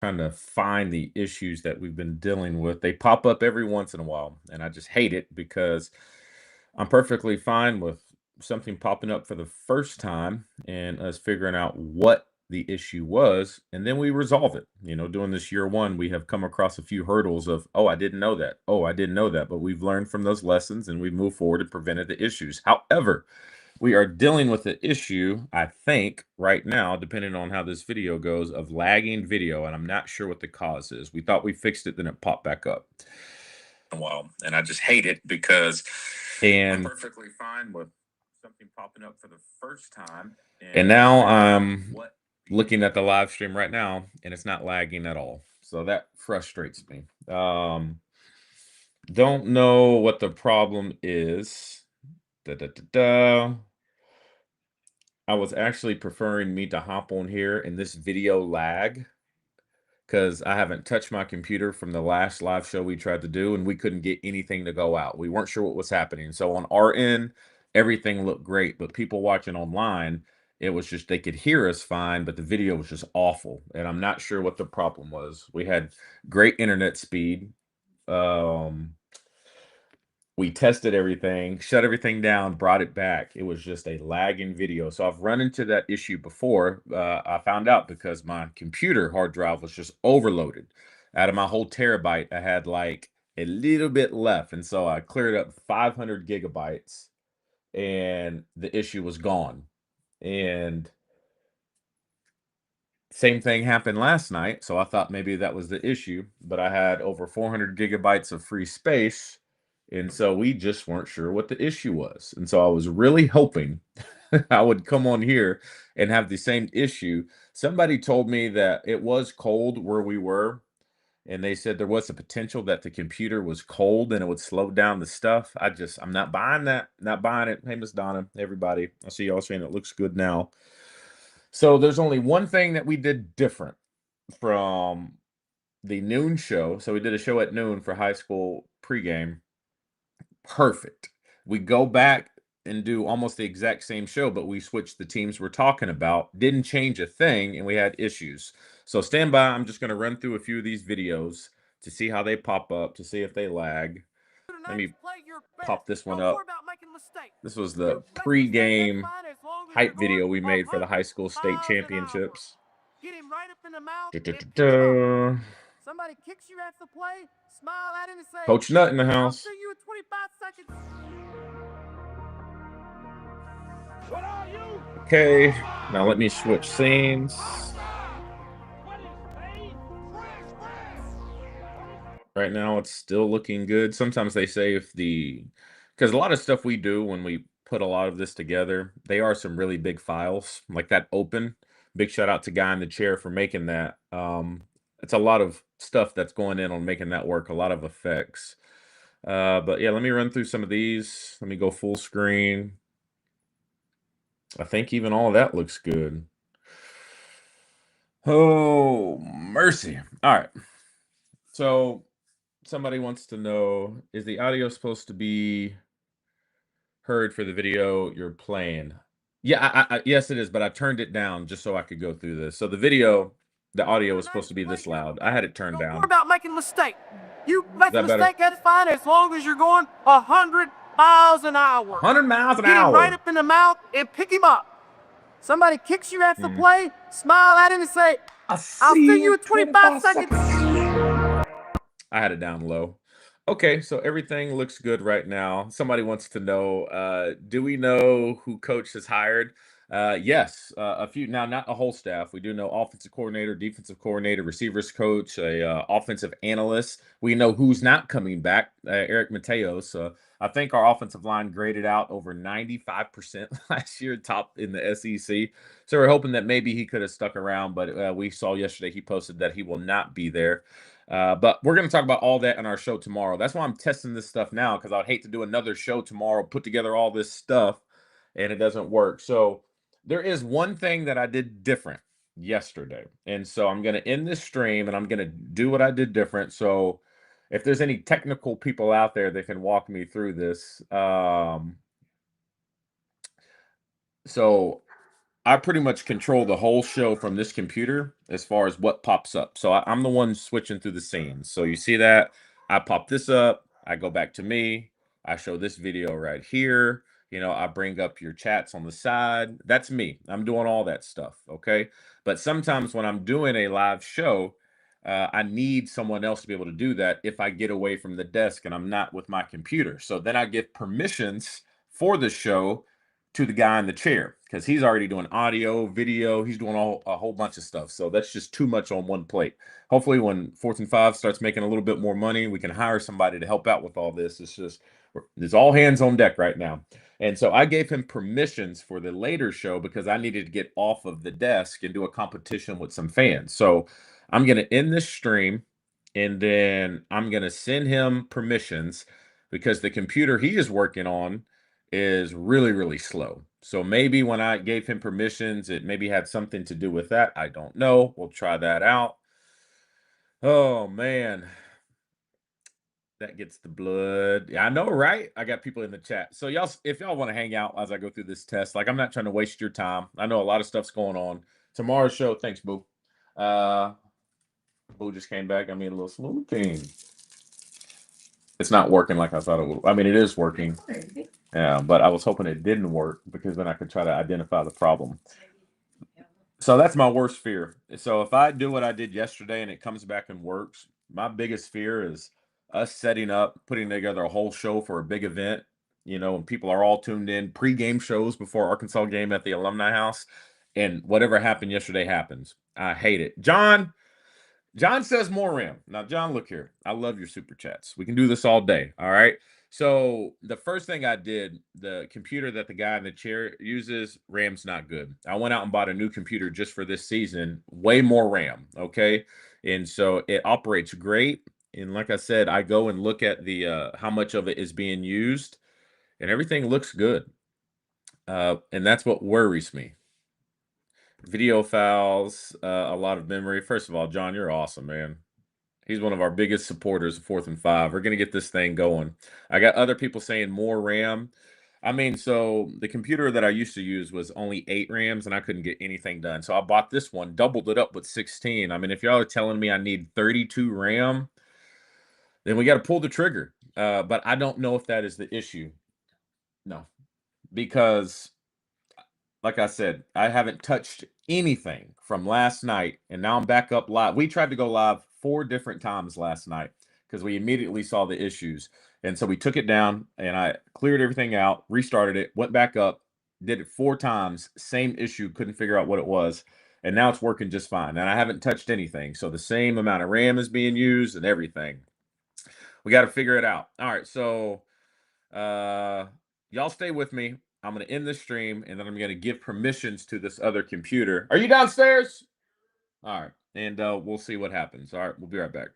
trying to find the issues that we've been dealing with. They pop up every once in a while, and I just hate it because I'm perfectly fine with something popping up for the first time and us figuring out what the issue was, and then we resolve it. Doing this year one, we have come across a few hurdles of, oh, I didn't know that. Oh, I didn't know that. But we've learned from those lessons and we've moved forward and prevented the issues. However, we are dealing with the issue, I think, right now, depending on how this video goes, of lagging video, and I'm not sure what the cause is. We thought we fixed it, then it popped back up. Well, and I just hate it because I'm perfectly fine with something popping up for the first time. And now I'm looking at the live stream right now, and it's not lagging at all. So that frustrates me. Don't know what the problem is. Da, da, da, da. I was actually preferring me to hop on here in this video lag because I haven't touched my computer from the last live show we tried to do, and we couldn't get anything to go out. We weren't sure what was happening. So on our end, everything looked great, but people watching online, it was just they could hear us fine, but the video was just awful. And I'm not sure what the problem was. We had great internet speed. We tested everything, shut everything down, brought it back. It was just a lagging video. So I've run into that issue before. I found out because my computer hard drive was just overloaded. Out of my whole terabyte, I had like a little bit left. And so I cleared up 500 gigabytes and the issue was gone. And same thing happened last night. So I thought maybe that was the issue, but I had over 400 gigabytes of free space. And so we just weren't sure what the issue was. And so I was really hoping I would come on here and have the same issue. Somebody told me that it was cold where we were, and they said there was a potential that the computer was cold and it would slow down the stuff. I'm not buying that. Not buying it. Hey, Miss Donna, everybody. I see y'all saying it looks good now. So there's only one thing that we did different from the noon show. So we did a show at noon for high school pregame. Perfect. We go back and do almost the exact same show, but we switched the teams we're talking about. Didn't change a thing, and we had issues. So stand by. I'm just going to run through a few of these videos to see how they pop up, to see if they lag. Let me pop this one up. This was the pregame hype video we made for the high school state championships. Get him right up in the mouth. Somebody kicks you at the play, smile at him and say, Coach Nut in the house. I'll see you in 25 seconds. What are you? Okay, now let me switch scenes. Right now, it's still looking good. Sometimes they say because a lot of stuff we do when we put a lot of this together, they are some really big files, like that open. Big shout out to Guy in the chair for making that. It's a lot of stuff that's going in on making that work, a lot of effects. But yeah, let me run through some of these. Let me go full screen. I think even all of that looks good. Oh, mercy. All right. So somebody wants to know, is the audio supposed to be heard for the video you're playing? Yeah, yes, it is, but I turned it down just so I could go through this. So the audio was supposed to be this loud. I had it turned down. Don't worry about making a mistake. You make a mistake, that's fine, as long as you're going 100 miles an hour. 100 miles an hour. Get him right up in the mouth and pick him up. Somebody kicks you at the play, smile at him and say, I'll see you in 25 seconds. I had it down low. Okay, so everything looks good right now. Somebody wants to know, do we know who coach has hired? Yes, a few. Now, not a whole staff. We do know offensive coordinator, defensive coordinator, receivers coach, a offensive analyst. We know who's not coming back, Eric Mateos. I think our offensive line graded out over 95% last year, top in the SEC. So we're hoping that maybe he could have stuck around, but we saw yesterday he posted that he will not be there. But we're going to talk about all that in our show tomorrow. That's why I'm testing this stuff now, because I'd hate to do another show tomorrow, put together all this stuff, and it doesn't work. So there is one thing that I did different yesterday. And so I'm going to end this stream, and I'm going to do what I did different. So if there's any technical people out there that can walk me through this. So I pretty much control the whole show from this computer as far as what pops up. So I'm the one switching through the scenes. So you see that I pop this up, I go back to me, I show this video right here. I bring up your chats on the side. That's me. I'm doing all that stuff. Okay. But sometimes when I'm doing a live show, I need someone else to be able to do that if I get away from the desk and I'm not with my computer. So then I give permissions for the show to the guy in the chair because he's already doing audio, video. He's doing a whole bunch of stuff. So that's just too much on one plate. Hopefully, when Fourth and Five starts making a little bit more money, we can hire somebody to help out with all this. It's all hands on deck right now. And so I gave him permissions for the later show because I needed to get off of the desk and do a competition with some fans. So I'm going to end this stream and then I'm going to send him permissions because the computer he is working on is really, really slow. So maybe when I gave him permissions, it maybe had something to do with that. I don't know. We'll try that out. Oh man, that gets the blood. Yeah, I know, right? I got people in the chat. So y'all, if y'all want to hang out as I go through this test, like I'm not trying to waste your time. I know a lot of stuff's going on. Tomorrow's show, thanks, Boo. Boo just came back. I mean, a little smoothing. It's not working like I thought it would. I mean, it is working. Yeah, but I was hoping it didn't work because then I could try to identify the problem. So that's my worst fear. So if I do what I did yesterday and it comes back and works, my biggest fear is us setting up, putting together a whole show for a big event, and people are all tuned in, pre-game shows before Arkansas game at the Alumni House, and whatever happened yesterday happens. I hate it. John says more RAM. Now, John, look here. I love your super chats. We can do this all day. All right. So the first thing I did, the computer that the guy in the chair uses, RAM's not good. I went out and bought a new computer just for this season, way more RAM. Okay. And so it operates great. And like I said, I go and look at the how much of it is being used, and everything looks good. And that's what worries me. Video files, a lot of memory. First of all, John, you're awesome, man. He's one of our biggest supporters of Fourth and Five. We're going to get this thing going. I got other people saying more RAM. I mean, so the computer that I used to use was only 8 RAMs and I couldn't get anything done. So I bought this one, doubled it up with 16. I mean, if y'all are telling me I need 32 RAM, then we got to pull the trigger. But I don't know if that is the issue. No, because like I said, I haven't touched anything from last night, and now I'm back up live. We tried to go live 4 different times last night because we immediately saw the issues. And so we took it down and I cleared everything out, restarted it, went back up, did it 4 times, same issue, couldn't figure out what it was. And now it's working just fine. And I haven't touched anything. So the same amount of RAM is being used and everything. We got to figure it out. All right. So y'all stay with me. I'm going to end the stream and then I'm going to give permissions to this other computer. Are you downstairs? All right. And we'll see what happens. All right. We'll be right back.